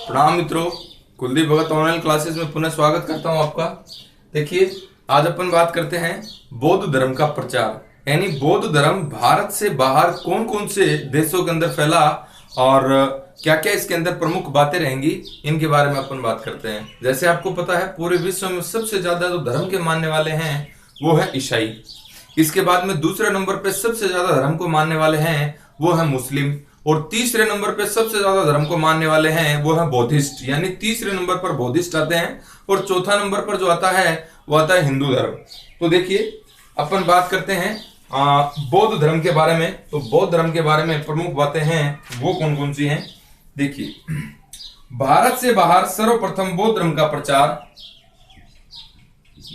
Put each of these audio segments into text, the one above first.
प्रणाम मित्रों, कुलदीप भगत online classes में पुनः स्वागत करता हूं आपका। देखिए, आज अपन बात करते हैं बौद्ध धर्म का प्रचार, यानी बौद्ध धर्म भारत से बाहर कौन कौन से देशों के अंदर फैला और क्या क्या इसके अंदर प्रमुख बातें रहेंगी, इनके बारे में अपन बात करते हैं। जैसे आपको पता है, पूरे विश्व में सबसे ज्यादा जो धर्म के मानने वाले हैं वो है ईसाई। इसके बाद में दूसरे नंबर पे सबसे ज्यादा धर्म को मानने वाले हैं वो है मुस्लिम, और तीसरे नंबर पे सबसे ज्यादा धर्म को मानने वाले हैं वो है बौद्धिस्ट, यानी तीसरे नंबर पर बौद्धिस्ट आते हैं, और चौथा नंबर पर जो आता है वो आता है हिंदू धर्म। तो देखिए, अपन बात करते हैं बौद्ध धर्म के बारे में। तो बौद्ध धर्म के बारे में प्रमुख बातें हैं वो कौन कौन सी हैं। देखिए, भारत से बाहर सर्वप्रथम बौद्ध धर्म का प्रचार,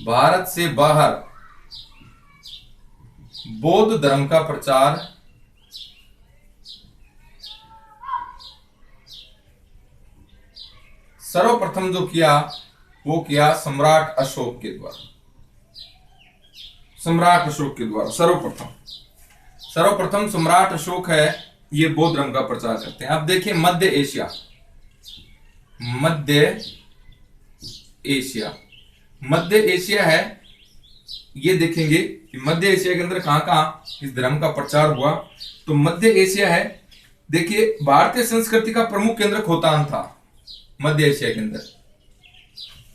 भारत से बाहर बौद्ध धर्म का प्रचार सर्वप्रथम जो किया वो किया सम्राट अशोक के द्वारा। सम्राट अशोक के द्वारा सर्वप्रथम सम्राट अशोक है, ये बौद्ध धर्म का प्रचार करते हैं। अब देखिए, मध्य एशिया है। ये देखेंगे कि मध्य एशिया के अंदर कहां कहां इस धर्म का प्रचार हुआ। तो मध्य एशिया है। देखिए, भारतीय संस्कृति का प्रमुख केंद्र खोतान था। मध्य एशिया के अंदर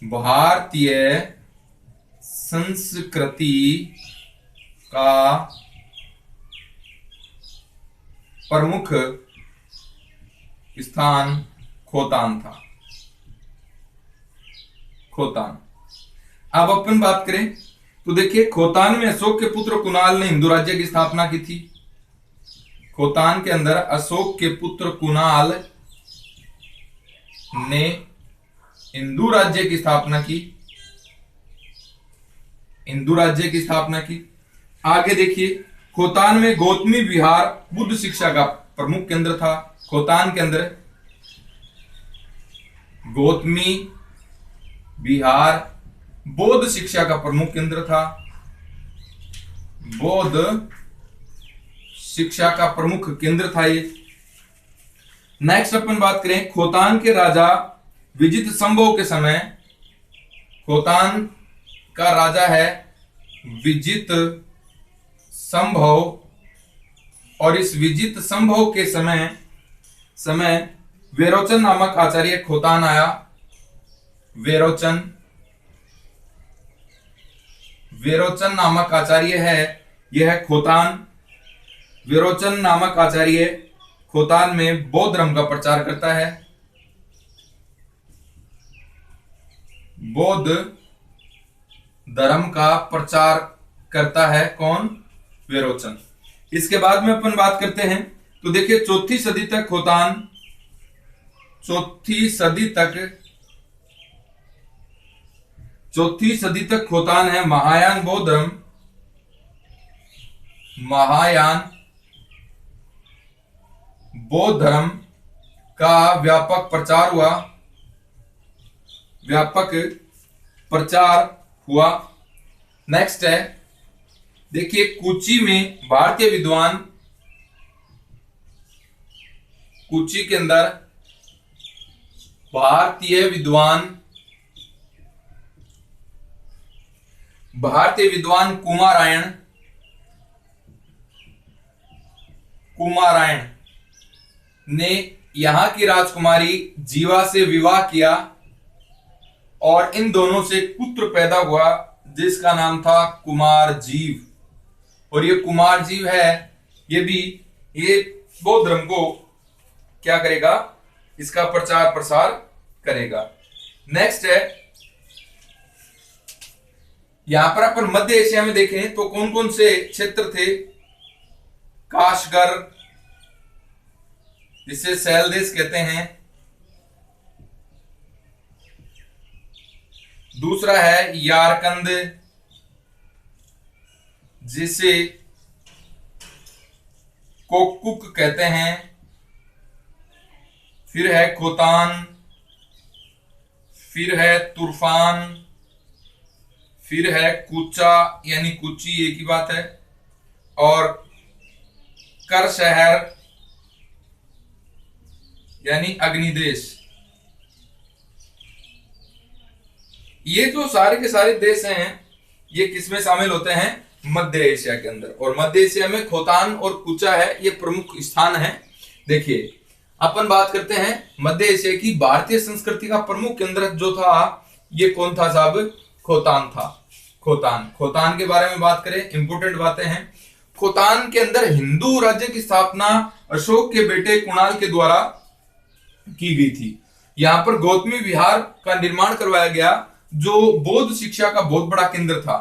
भारतीय संस्कृति का प्रमुख स्थान खोतान था। खोतान। अब अपन बात करें तो देखिए, खोतान में अशोक के पुत्र कुणाल ने हिंदू राज्य की स्थापना की थी। खोतान के अंदर अशोक के पुत्र कुणाल ने हिंदू राज्य की स्थापना की। आगे देखिए, खोतान में गौतमी विहार बुद्ध शिक्षा का प्रमुख केंद्र था। खोतान के अंदर गौतमी विहार बौद्ध शिक्षा का प्रमुख केंद्र था। ये नेक्स्ट अपन बात करें, खोतान के राजा विजित संभव के समय, खोतान का राजा है विजित संभव, और इस विजित संभव के समय वेरोचन नामक आचार्य खोतान आया। वेरोचन नामक आचार्य है, यह है खोतान। वेरोचन नामक आचार्य खोतान में बौद्ध धर्म का प्रचार करता है। बौद्ध धर्म का प्रचार करता है कौन? वेरोचन। इसके बाद में अपन बात करते हैं तो देखिए, चौथी सदी तक खोतान है महायान बौद्ध धर्म। महायान बौद्ध धर्म का व्यापक प्रचार हुआ। नेक्स्ट है, देखिए, कूची में भारतीय विद्वान, कूची के अंदर भारतीय विद्वान कुमारायण ने यहां की राजकुमारी जीवा से विवाह किया, और इन दोनों से पुत्र पैदा हुआ जिसका नाम था कुमारजीव। और ये कुमारजीव है, ये बौद्ध धर्म को क्या करेगा? इसका प्रचार प्रसार करेगा। नेक्स्ट है, यहां पर अपन मध्य एशिया में देखें तो कौन कौन से क्षेत्र थे? काशगर, जिसे सैल देश कहते हैं। दूसरा है यारकंद, जिसे कोकुक कहते हैं। फिर है खोतान, फिर है तुर्फान, फिर है कूचा, यानी कूची, एक ही बात है, और कर शहर यानी अग्निदेश। ये जो सारे के सारे देश हैं ये किसमें शामिल होते हैं? मध्य एशिया के अंदर। और मध्य एशिया में खोतान और कूचा है, ये प्रमुख स्थान है। देखिए अपन बात करते हैं मध्य एशिया की भारतीय संस्कृति का प्रमुख केंद्र जो था ये कौन था साहब? खोतान था। खोतान के बारे में बात करें, इंपोर्टेंट बातें हैं। खोतान के अंदर हिंदू राज्य की स्थापना अशोक के बेटे कुणाल के द्वारा की गई थी। यहां पर गौतमी विहार का निर्माण करवाया गया जो बौद्ध शिक्षा का बहुत बड़ा केंद्र था।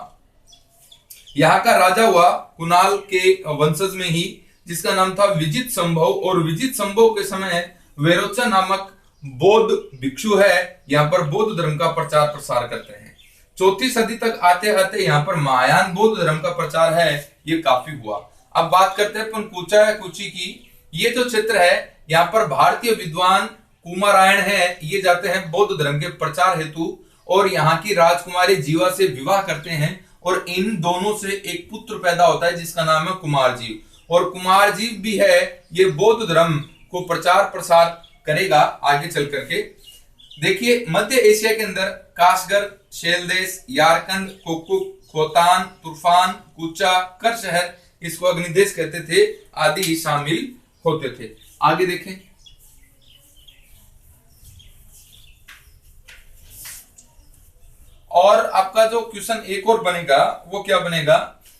यहाँ का राजा हुआ कुणाल के वंशज में ही, जिसका नाम था विजित संभव। और विजित संभव के समय वेरोचा नामक बौद्ध भिक्षु है, यहाँ पर बौद्ध धर्म का प्रचार प्रसार करते हैं। 4वीं सदी तक आते आते यहाँ पर महायान बौद्ध धर्म का प्रचार है, ये काफी हुआ। अब बात करते हैं अपन कूची की। ये जो क्षेत्र है यहाँ पर भारतीय विद्वान कुमारायण है, ये जाते हैं बौद्ध धर्म के प्रचार हेतु और यहाँ की राजकुमारी जीवा से विवाह करते हैं और इन दोनों से एक पुत्र पैदा होता है जिसका नाम है कुमारजीव। और कुमारजीव भी है ये बौद्ध धर्म को प्रचार प्रसार करेगा आगे चल करके। देखिए मध्य एशिया के अंदर काशगर, शेलदेश, यारकंद, कोकुक, खोतान, तुर्फान, कूचा, कर शहर, इसको अग्निदेश कहते थे, आदि शामिल होते थे। आगे देखें। और आपका जो क्वेश्चन एक और बनेगा वो क्या बनेगा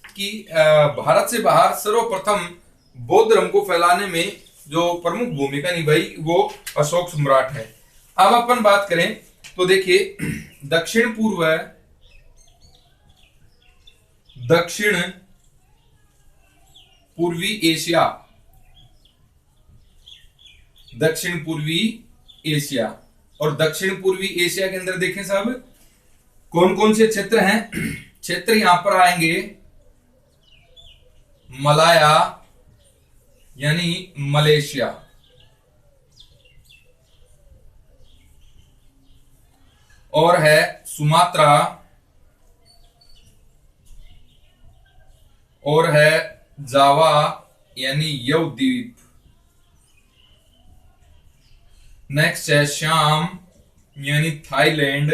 कि भारत से बाहर सर्वप्रथम बौद्ध धर्म को फैलाने में जो प्रमुख भूमिका निभाई वो अशोक सम्राट है। अब अपन बात करें तो देखिए दक्षिण पूर्वी एशिया, दक्षिण पूर्वी एशिया और दक्षिण पूर्वी एशिया के अंदर देखें साहब कौन कौन से क्षेत्र हैं। क्षेत्र यहां पर आएंगे मलाया यानी मलेशिया, और है सुमात्रा, और है जावा यानी यव द्वीप। नेक्स्ट है शाम यानी थाईलैंड।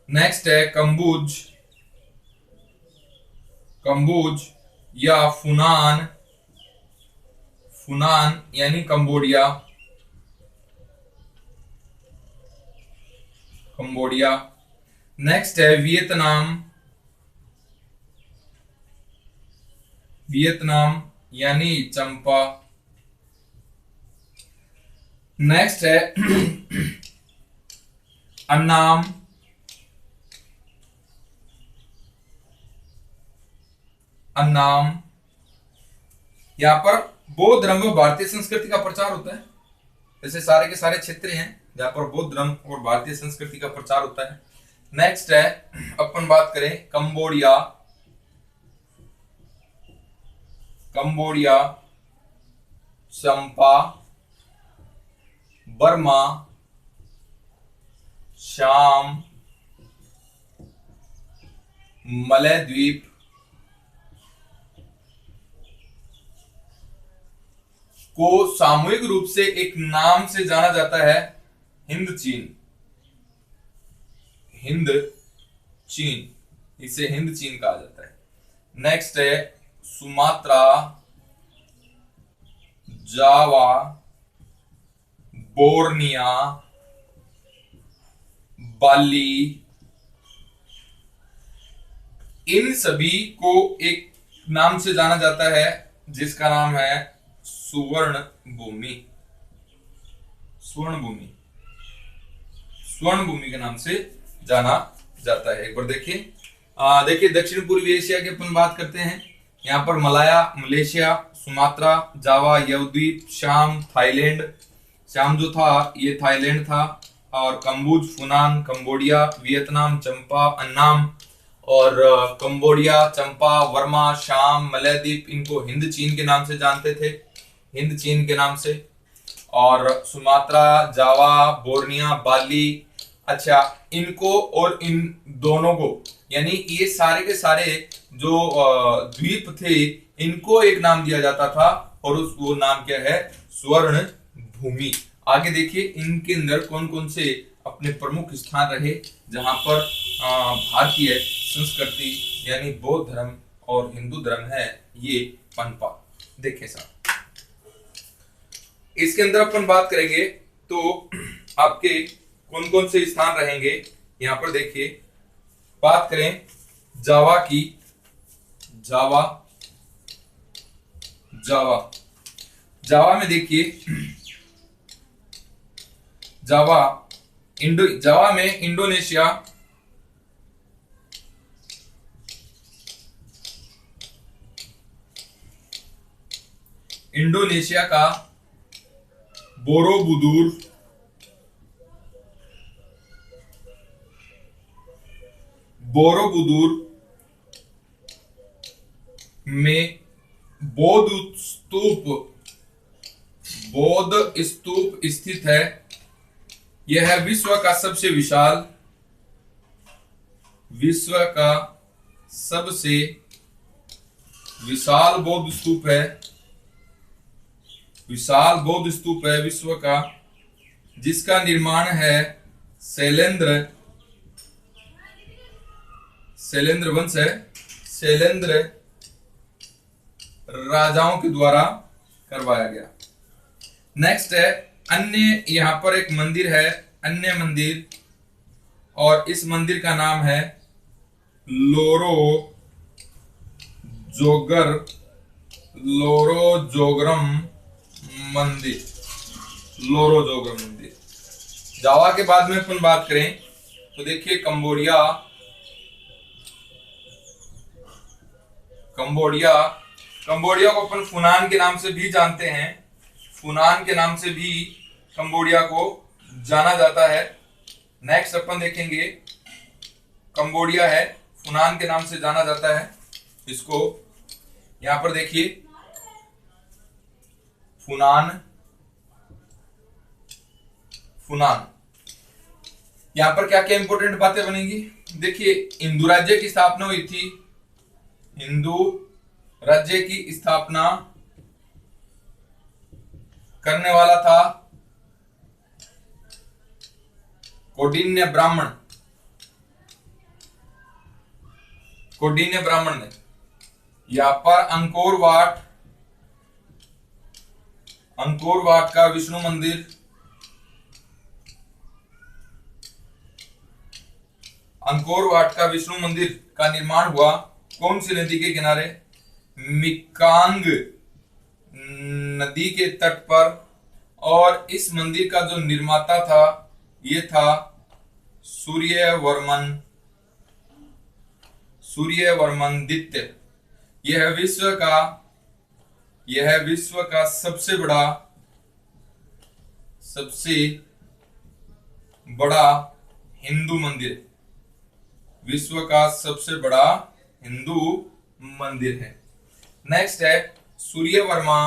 नेक्स्ट है कंबुज या फुनान यानी कंबोडिया। नेक्स्ट है वियतनाम यानी चंपा। नेक्स्ट है अन्नाम यहां पर बौद्ध धर्म व भारतीय संस्कृति का प्रचार होता है। ऐसे सारे के सारे क्षेत्र हैं जहां पर बौद्ध धर्म और भारतीय संस्कृति का प्रचार होता है। नेक्स्ट है अपन बात करें कंबोडिया, चंपा, बर्मा, शाम, मलय द्वीप, को सामूहिक रूप से एक नाम से जाना जाता है हिंद चीन, इसे हिंद चीन कहा जाता है। नेक्स्ट है सुमात्रा, जावा, बोर्निया, बाली, इन सभी को एक नाम से जाना जाता है जिसका नाम है स्वर्ण भूमि के नाम से जाना जाता है। एक बार देखिए दक्षिण पूर्वी एशिया की अपन बात करते हैं। यहाँ पर मलाया, मलेशिया, सुमात्रा, जावा, यवद्वीप, शाम, थाईलैंड, शाम जो था ये थाईलैंड था, और कंबुज, फुनान, कंबोडिया, वियतनाम, चंपा, अन्नाम, और कंबोडिया, चंपा, वर्मा, शाम, मलयद्वीप, इनको हिंद चीन के नाम से जानते थे, हिंद चीन के नाम से। और सुमात्रा, जावा, बोर्निया, बाली, अच्छा इनको और इन दोनों को यानी ये सारे के सारे जो द्वीप थे इनको एक नाम दिया जाता था और वो नाम क्या है? स्वर्ण भूमि। आगे देखिए इनके अंदर कौन कौन से अपने प्रमुख स्थान रहे जहां पर भारतीय संस्कृति यानी बौद्ध धर्म और हिंदू धर्म है ये पनपा। देखिए साहब, इसके अंदर अपन बात करेंगे तो आपके कौन कौन से स्थान रहेंगे। यहां पर देखिए बात करें जावा की, जावा जावा में देखिए जावा में इंडोनेशिया, इंडोनेशिया का बोरोबुदुर, में बौद्ध स्तूप स्थित है। यह विश्व का सबसे विशाल बौद्ध स्तूप है, विश्व का, जिसका निर्माण है शैलेंद्र वंश है, शैलेंद्र राजाओं के द्वारा करवाया गया। नेक्स्ट है अन्य, यहां पर एक मंदिर है, अन्य मंदिर, और इस मंदिर का नाम है लोरो जोगरम मंदिर। जावा के बाद में अपन बात करें तो देखिए कंबोडिया को अपन फुनान के नाम से भी जानते हैं, फुनान के नाम से भी कंबोडिया को जाना जाता है। नेक्स्ट अपन देखेंगे कंबोडिया है, फुनान के नाम से जाना जाता है इसको। यहां पर देखिए फुनान, यहां पर क्या क्या इंपॉर्टेंट बातें बनेंगी। देखिए हिंदू राज्य की स्थापना हुई थी, हिंदू राज्य की स्थापना करने वाला था कौंडिन्य ब्राह्मण ने। यहां पर अंकोर वाट का विष्णु मंदिर, का निर्माण हुआ कौन सी नदी के किनारे? मिकांग नदी के तट पर। और इस मंदिर का जो निर्माता था ये था सूर्यवर्मन द्वितीय। यह विश्व का सबसे बड़ा हिंदू मंदिर, विश्व का सबसे बड़ा हिंदू मंदिर है। नेक्स्ट है सूर्यवर्मा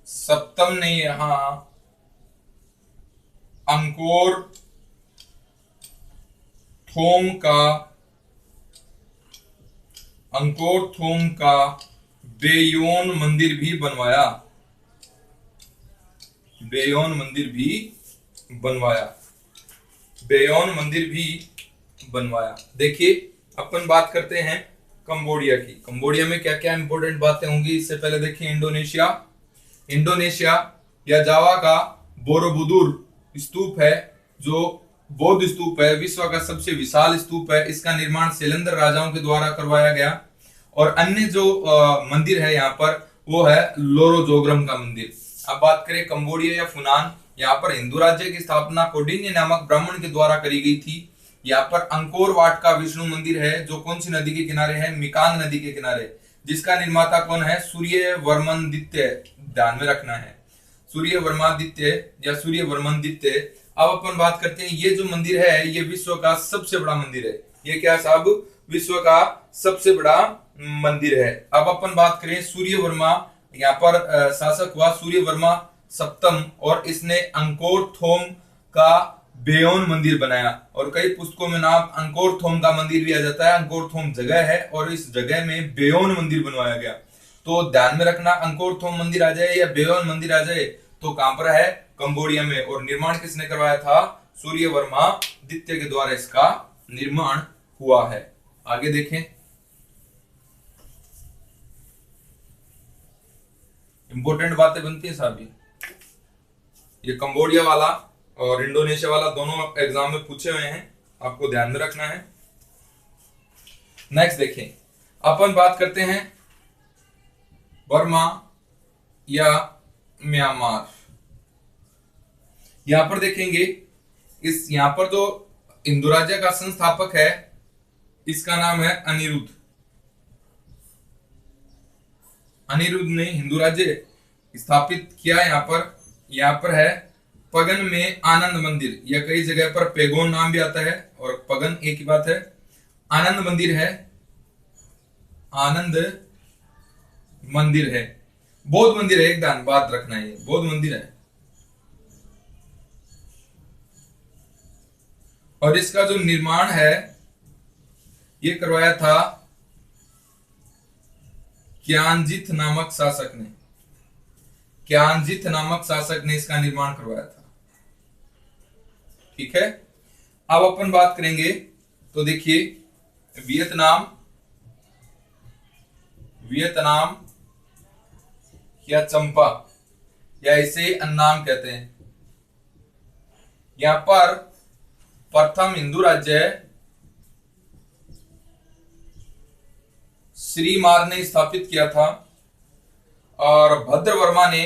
सप्तम ने यहां अंकोर थोम का बेयोन मंदिर भी बनवाया, देखिए अपन बात करते हैं कंबोडिया की। कंबोडिया में क्या क्या इंपॉर्टेंट बातें होंगी इससे पहले देखिए इंडोनेशिया या जावा का बोरोबुदुर स्तूप है जो बौद्ध स्तूप है, विश्व का सबसे विशाल स्तूप है। इसका निर्माण शैलेंद्र राजाओं के द्वारा करवाया गया। और अन्य जो मंदिर है यहाँ पर वो है लोरो जोगरम का मंदिर। अब बात करें कंबोडिया या फुनान, यहाँ पर हिंदू राज्य की स्थापना कौंडिन्य नामक ब्राह्मण के द्वारा करी गई थी। यहाँ पर अंकोर वाट का विष्णु मंदिर है जो कौन सी नदी के किनारे है? मिकांग नदी के किनारे, जिसका निर्माता कौन है? सूर्यवर्मन द्वितीय। ध्यान में रखना है सूर्यवर्मन द्वितीय। अब अपन बात करते हैं ये जो मंदिर है ये विश्व का सबसे बड़ा मंदिर है। ये क्या साहब? विश्व का सबसे बड़ा मंदिर है। अब अपन बात करें सूर्यवर्मा, यहाँ पर शासक हुआ सूर्यवर्मा सप्तम और इसने अंकोर थोम का बेयोन मंदिर बनाया। और कई पुस्तकों में नाम अंकोर थोम का मंदिर भी आ जाता है। अंकोर थोम जगह है और इस जगह में बेयोन मंदिर बनवाया गया। तो ध्यान में रखना, अंकोर थोम मंदिर आ जाए या बेवन मंदिर आ जाए तो कहां पर है, कंबोडिया में। और निर्माण किसने करवाया था, सूर्यवर्मा द्वितीय के द्वारा इसका निर्माण हुआ है। आगे देखें, इंपॉर्टेंट बातें बनती है साहब। ये कंबोडिया वाला और इंडोनेशिया वाला दोनों एग्जाम में पूछे हुए हैं, आपको ध्यान में रखना है। नेक्स्ट देखें, अपन बात करते हैं बर्मा या म्यांमार। यहां पर देखेंगे, इस यहां पर जो हिंदू राज्य का संस्थापक है इसका नाम है अनिरुद्ध। अनिरुद्ध ने हिंदू राज्य स्थापित किया। यहाँ पर है पगन में आनंद मंदिर, या कई जगह पर पेगोन नाम भी आता है और पगन एक ही बात है। आनंद मंदिर है, आनंद मंदिर है, बौद्ध मंदिर है, एक दान बात रखना है, बौद्ध मंदिर है। और इसका जो निर्माण है ये करवाया था क्यांजिथ नामक शासक ने। क्यांजिथ नामक शासक ने इसका निर्माण करवाया था। ठीक है, अब अपन बात करेंगे तो देखिए, वियतनाम या चंपा या इसे अन्नाम कहते हैं। यहां पर प्रथम हिंदू राज्य श्रीमार ने स्थापित किया था और भद्रवर्मा ने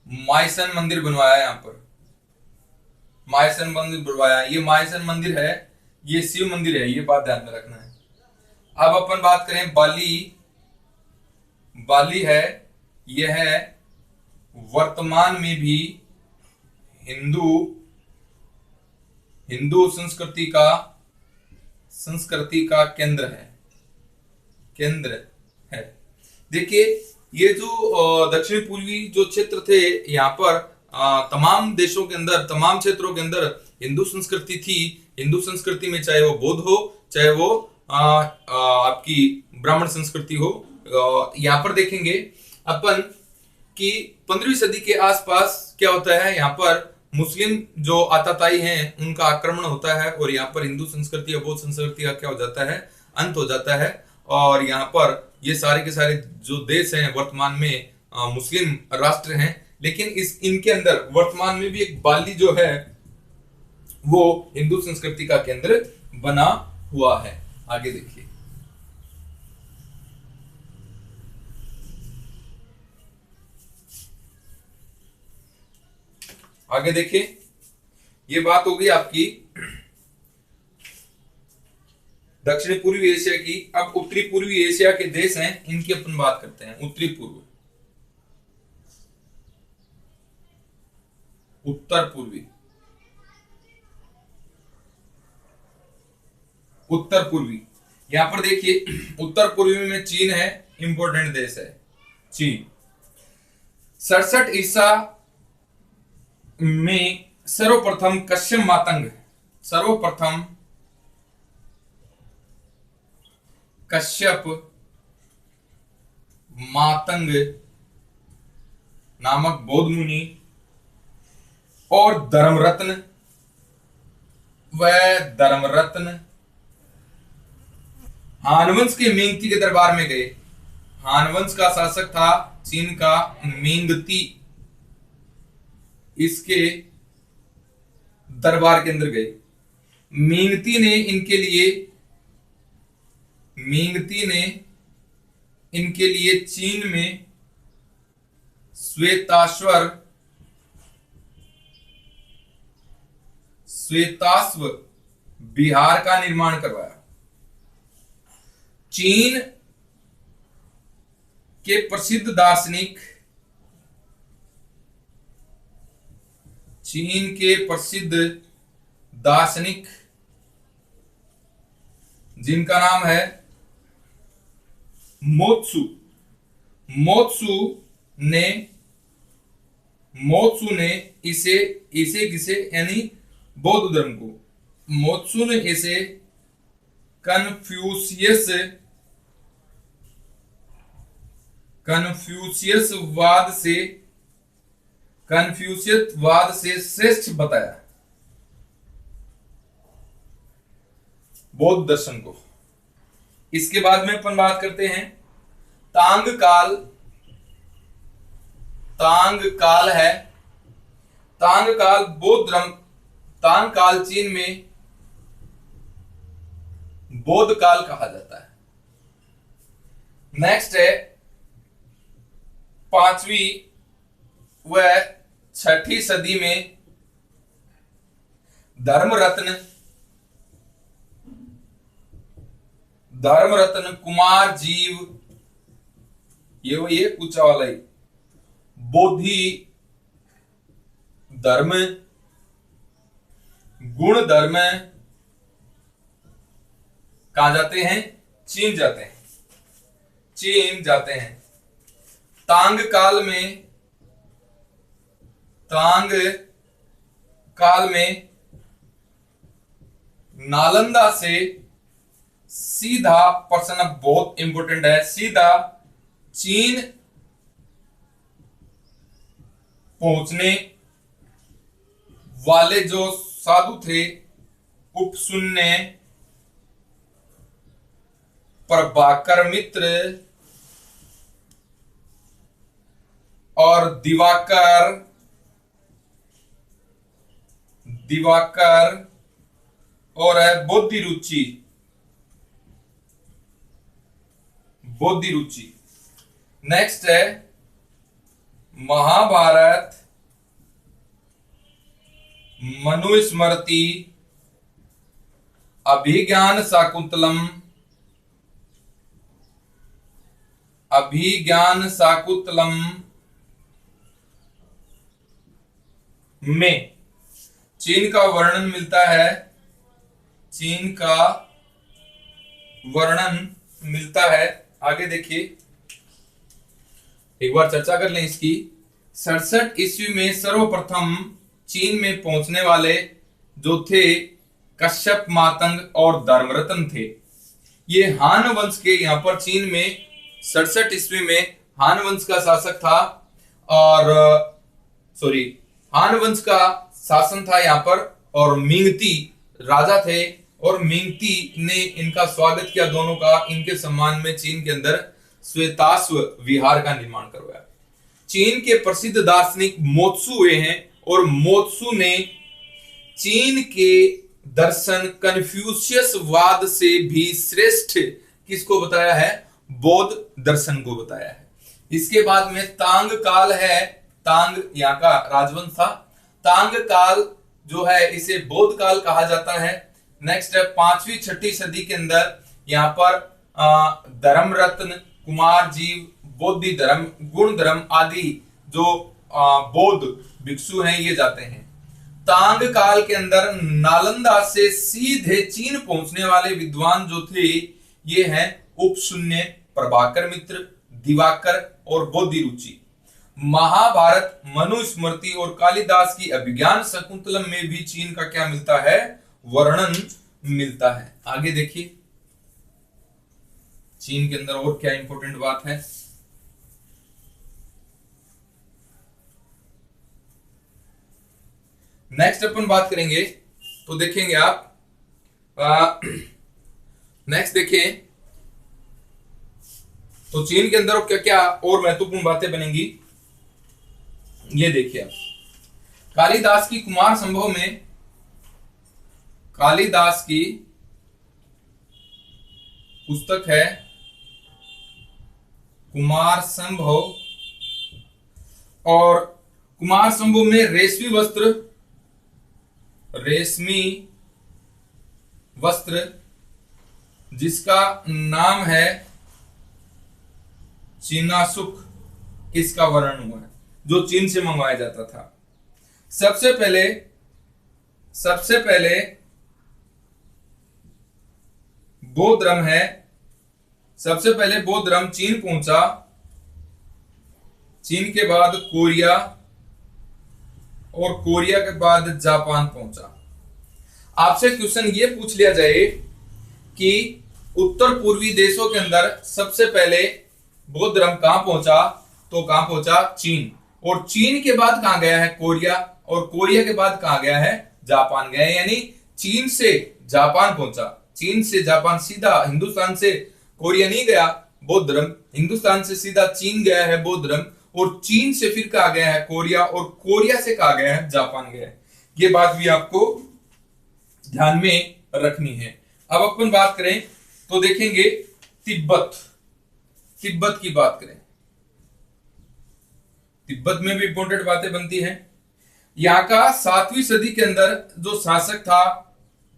मायसन मंदिर बनवाया। यहां पर मायसन मंदिर बनवाया। ये मायसन मंदिर है, ये शिव मंदिर है, ये बात ध्यान में रखना है। अब अपन बात करें बाली है, यह है वर्तमान में भी हिंदू संस्कृति का केंद्र है। देखिए, ये जो दक्षिण पूर्वी जो क्षेत्र थे, यहाँ पर तमाम देशों के अंदर, तमाम क्षेत्रों के अंदर हिंदू संस्कृति थी। हिंदू संस्कृति में चाहे वो बौद्ध हो, चाहे वो आपकी ब्राह्मण संस्कृति हो। यहाँ पर देखेंगे अपन कि 15वीं सदी के आसपास क्या होता है, यहाँ पर मुस्लिम जो आताताई हैं उनका आक्रमण होता है और यहाँ पर हिंदू संस्कृति या बौद्ध संस्कृति का क्या हो जाता है, अंत हो जाता है। और यहाँ पर ये सारे के सारे जो देश हैं वर्तमान में मुस्लिम राष्ट्र हैं, लेकिन इनके अंदर वर्तमान में भी एक बाली जो है वो हिंदू संस्कृति का केंद्र बना हुआ है। आगे देखिए, ये बात होगी आपकी दक्षिण पूर्वी एशिया की। अब उत्तरी पूर्वी एशिया के देश हैं, इनकी अपन बात करते हैं। उत्तर पूर्वी यहां पर देखिए, उत्तर पूर्वी में चीन है, इंपॉर्टेंट देश है चीन। 67 ईसा में सर्वप्रथम कश्यप मातंग नामक बौद्ध मुनि और धर्मरत्न हानवंश के मिंगती के दरबार में गए। हानवंश का शासक था चीन का मिंगती, इसके दरबार के अंदर गए। मिंगती ने इनके लिए चीन में श्वेताश्व विहार का निर्माण करवाया। चीन के प्रसिद्ध दार्शनिक जिनका नाम है मोत्सु ने इसे यानी बौद्ध धर्म को। मोत्सु ने इसे कन्फ्यूशियसवाद से श्रेष्ठ बताया, बौद्ध दर्शन को। इसके बाद में अपन बात करते हैं तांग काल है। तांग काल बौद्ध धर्म, तांग काल चीन में बौद्ध काल कहा जाता है। नेक्स्ट है 5वीं व 6ठी सदी में धर्मरत्न कुमार जीव, ये ऊंचा वाला ही, बोधि धर्म, गुण धर्म कहां जाते हैं? चीन जाते हैं। तांग काल में नालंदा से सीधा, पर्सन बहुत इंपोर्टेंट है, सीधा चीन पहुंचने वाले जो साधु थे, उपशून्य, प्रभाकर मित्र और दिवाकर और है बोधि रुचि। नेक्स्ट है महाभारत, मनुस्मृति, अभिज्ञान शाकुंतलम में चीन का वर्णन मिलता है। आगे देखिए, एक बार चर्चा कर लें इसकी। 67 ईस्वी में सर्वप्रथम चीन में पहुंचने वाले जो थे कश्यप, मातंग और धर्मरत्न थे। ये हान वंश के, यहां पर चीन में 67 ईस्वी में हान वंश का शासक था, और हान वंश का शासन था यहाँ पर, और मिंगती राजा थे, और मिंगती ने इनका स्वागत किया दोनों का। इनके सम्मान में चीन के अंदर श्वेताश्व विहार का निर्माण करवाया। चीन के प्रसिद्ध दार्शनिक मोत्सु हुए हैं, और मोत्सु ने चीन के दर्शन कन्फ्यूशियसवाद से भी श्रेष्ठ किसको बताया है? बौद्ध दर्शन को बताया है। इसके बाद में तांग काल है। तांग यहाँ का राजवंश था। तांग काल जो है इसे बौद्ध काल कहा जाता है। नेक्स्ट है 5वीं 6ठी सदी के अंदर यहाँ पर धर्मरत्न, कुमार जीव, बोधि धर्म, गुण धर्म आदि जो बौद्ध भिक्षु हैं ये जाते हैं। तांग काल के अंदर नालंदा से सीधे चीन पहुंचने वाले विद्वान जो थे ये हैं उपशून्य, प्रभाकर मित्र, दिवाकर और बोधि रुचि। महाभारत, मनुस्मृति और कालिदास की अभिज्ञान शाकुंतलम में भी चीन का क्या मिलता है? वर्णन मिलता है। आगे देखिए चीन के अंदर और क्या इंपॉर्टेंट बात है। नेक्स्ट अपन बात करेंगे तो देखेंगे आप, नेक्स्ट देखिए तो चीन के अंदर क्या क्या और महत्वपूर्ण बातें बनेंगी ये देखिए आप। कालिदास की कुमार संभव में, कालिदास की पुस्तक है कुमार संभव, और कुमार संभव में रेशमी वस्त्र जिसका नाम है चीनासुक, इसका वर्णन हुआ है जो चीन से मंगवाया जाता था। सबसे पहले बौद्ध धर्म है, सबसे पहले बौद्ध धर्म चीन पहुंचा, चीन के बाद कोरिया, और कोरिया के बाद जापान पहुंचा। आपसे क्वेश्चन ये पूछ लिया जाए कि उत्तर पूर्वी देशों के अंदर सबसे पहले बौद्ध धर्म कहां पहुंचा, तो कहां पहुंचा, चीन। और चीन के बाद कहां गया है, कोरिया। और कोरिया के बाद कहां गया है, जापान गया है। यानी चीन से जापान पहुंचा, चीन से जापान, सीधा हिंदुस्तान से कोरिया नहीं गया बौद्ध धर्म, हिंदुस्तान से सीधा चीन गया है बौद्ध धर्म। और चीन से फिर कहा गया है कोरिया, और कोरिया से कहा गया है जापान गया है। ये बात भी आपको ध्यान में रखनी है। अब अपन बात करें तो देखेंगे तिब्बत, तिब्बत की बात करें, तिब्बत में भी इंपॉर्टेंट बातें बनती हैं। यहां का 7वीं सदी के अंदर जो शासक था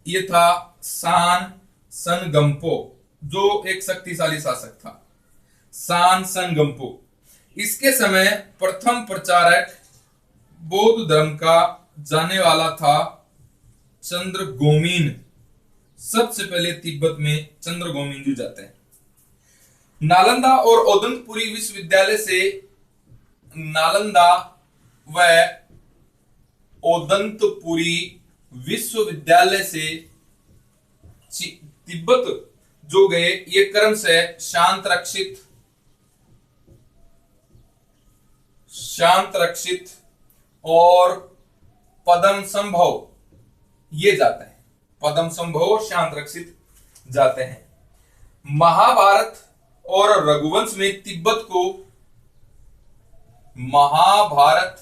ये था सान सनगम्पो, जो एक शक्तिशाली शासक था, सान सनगम्पो। इसके समय प्रथम प्रचारक बौद्ध धर्म का जाने वाला था चंद्रगोमिन। सबसे पहले तिब्बत में चंद्रगोमिन जी जाते हैं। नालंदा और ओदंतपुरी विश्वविद्यालय से, नालंदा व ओदंतपुरी विश्वविद्यालय से तिब्बत जो गए, ये क्रम से शांत रक्षित और पदम संभव ये जाते हैं, पदम संभव और शांत रक्षित जाते हैं। महाभारत और रघुवंश में तिब्बत को, महाभारत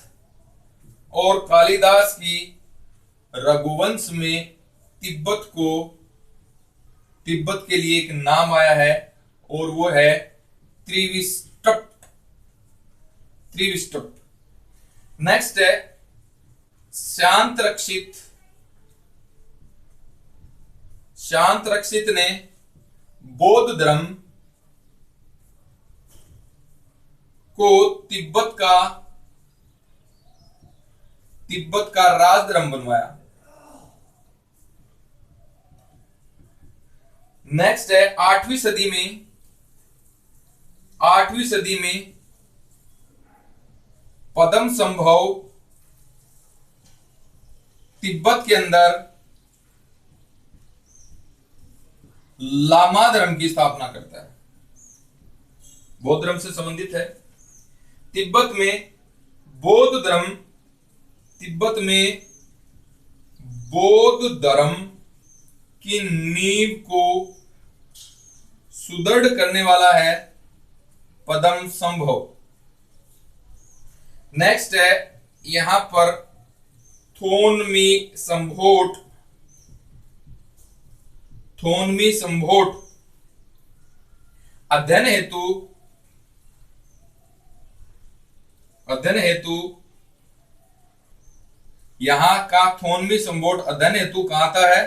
और कालिदास की रघुवंश में तिब्बत को, तिब्बत के लिए एक नाम आया है और वो है त्रिविष्टप, त्रिविष्टप। नेक्स्ट है शांत रक्षित, शांत रक्षित ने बौद्ध धर्म को तिब्बत का राजधर्म बनवाया। नेक्स्ट है 8वीं सदी में, 8वीं सदी में पदम संभव तिब्बत के अंदर लामा धर्म की स्थापना करता है, बौद्ध धर्म से संबंधित है। तिब्बत में बौद्ध धर्म, तिब्बत में बौद्ध धर्म की नींव को सुदृढ़ करने वाला है पदम संभव। नेक्स्ट है यहां पर थोनमी संभोट, थोनमी संभोट अध्ययन हेतु यहां का थोनमी संभोट अध्ययन हेतु कहां आता है,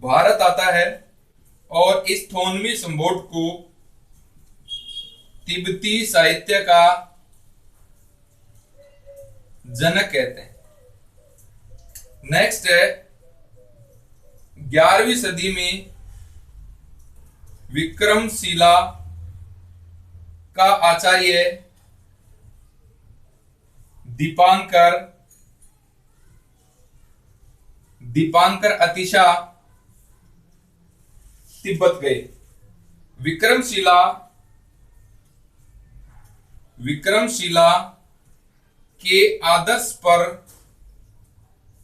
भारत आता है। और इस थोनमी संभोट को तिब्बती साहित्य का जनक कहते हैं। नेक्स्ट है 11वीं सदी में विक्रमशिला का आचार्य दीपांकर अतिशा तिब्बत गए। विक्रमशिला के आदर्श पर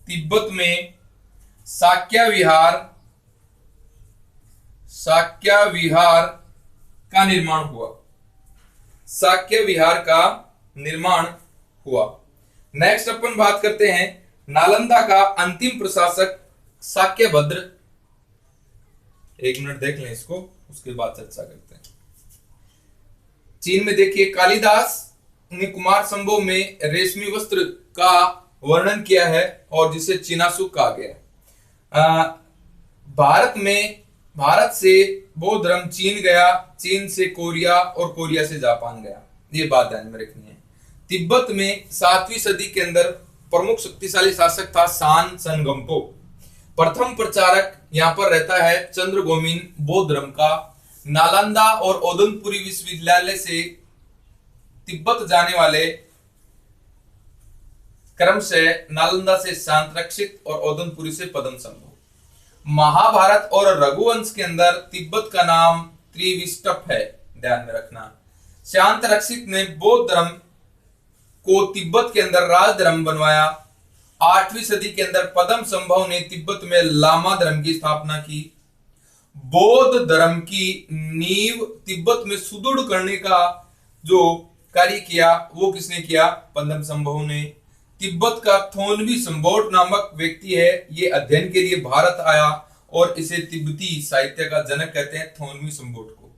तिब्बत में शाक्य विहार का निर्माण हुआ, शाक्य विहार का निर्माण हुआ। नेक्स्ट अपन बात करते हैं नालंदा का अंतिम प्रशासक शाक्यभद्र। एक मिनट देख लें इसको, उसके बाद चर्चा करते हैं। चीन में देखिए कालिदास ने कुमार संभव में रेशमी वस्त्र का वर्णन किया है और जिसे चीनासुक कहा गया। भारत से बौद्ध धर्म चीन गया, चीन से कोरिया और कोरिया से जापान गया, ये बात ध्यान में रखनी है। तिब्बत में 7वीं सदी के अंदर प्रमुख शक्तिशाली शासक था सान सनगम्पो। प्रथम प्रचारक यहां पर रहता है चंद्रगोमिन बौद्ध धर्म का। नालंदा और ओदंतपुरी विश्वविद्यालय से तिब्बत जाने वाले क्रम से नालंदा से शांत रक्षित और ओदंतपुरी से पदम संभव। महाभारत और रघुवंश के अंदर तिब्बत का नाम त्रिविष्टप है, ध्यान में रखना। शांत रक्षित ने बौद्ध धर्म को तिब्बत के अंदर राज धर्म बनवाया। 8वीं सदी के अंदर पद्म संभव ने तिब्बत में लामा धर्म की स्थापना की। बौद्ध धर्म की नींव तिब्बत में सुदृढ़ करने का जो कार्य किया वो किसने किया? पद्म संभव ने। तिब्बत का थोनवी संबोट नामक व्यक्ति है, ये अध्ययन के लिए भारत आया और इसे तिब्बती साहित्य का जनक कहते हैं, थोनवी संबोट को।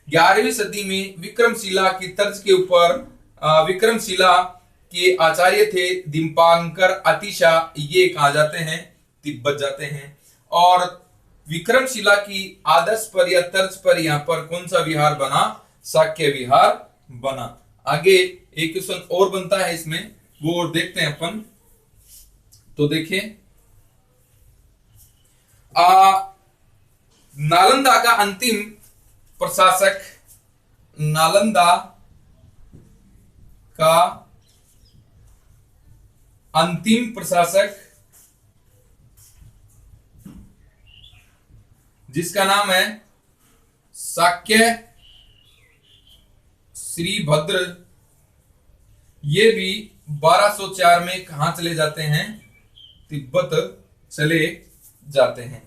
11वीं सदी में विक्रमशिला की तर्ज के ऊपर विक्रमशिला के आचार्य थे दीपांकर अतिशा, ये कहा जाते हैं तिब्बत जाते हैं। और विक्रमशिला की आदर्श पर या तर्ज पर यहाँ पर कौन सा विहार बना? शाक्य विहार बना। आगे एक क्वेश्चन और बनता है इसमें, वो और देखते हैं अपन। तो देखिए, नालंदा का अंतिम प्रशासक, नालंदा का अंतिम प्रशासक जिसका नाम है शाक्य श्रीभद्र, ये भी 1204 में कहां चले जाते हैं? तिब्बत चले जाते हैं।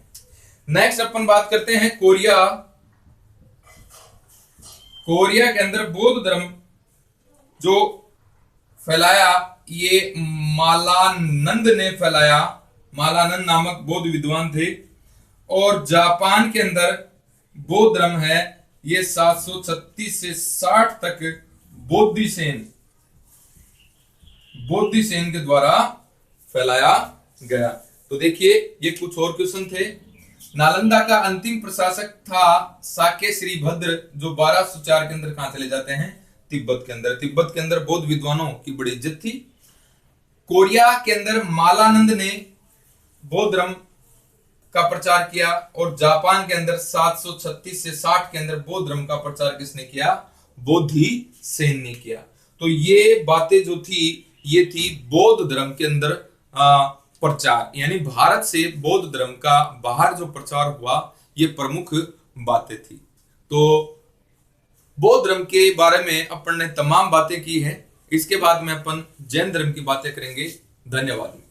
नेक्स्ट अपन बात करते हैं कोरिया। कोरिया के अंदर बौद्ध धर्म जो फैलाया ये मालानंद ने फैलाया। मालानंद नामक बौद्ध विद्वान थे। और जापान के अंदर बौद्ध धर्म है ये 736 से 60 तक बोधिसेन के द्वारा फैलाया गया। तो देखिए, ये कुछ और क्वेश्चन थे। नालंदा का अंतिम प्रशासक था शाक्य श्रीभद्र, जो 1204 के अंदर कहां चले जाते हैं? तिब्बत के अंदर। तिब्बत के अंदर बौद्ध विद्वानों की बड़ी इज्जत थी। कोरिया के अंदर मालानंद ने बौद्ध धर्म का प्रचार किया। और जापान के अंदर 736 से 60 के अंदर बौद्ध धर्म का प्रचार किसने किया? बोधिसेन ने किया। तो ये बातें जो थी ये थी बौद्ध धर्म के अंदर प्रचार, यानी भारत से बौद्ध धर्म का बाहर जो प्रचार हुआ ये प्रमुख बातें थी। तो बौद्ध धर्म के बारे में अपन ने तमाम बातें की है। इसके बाद में अपन जैन धर्म की बातें करेंगे। धन्यवाद।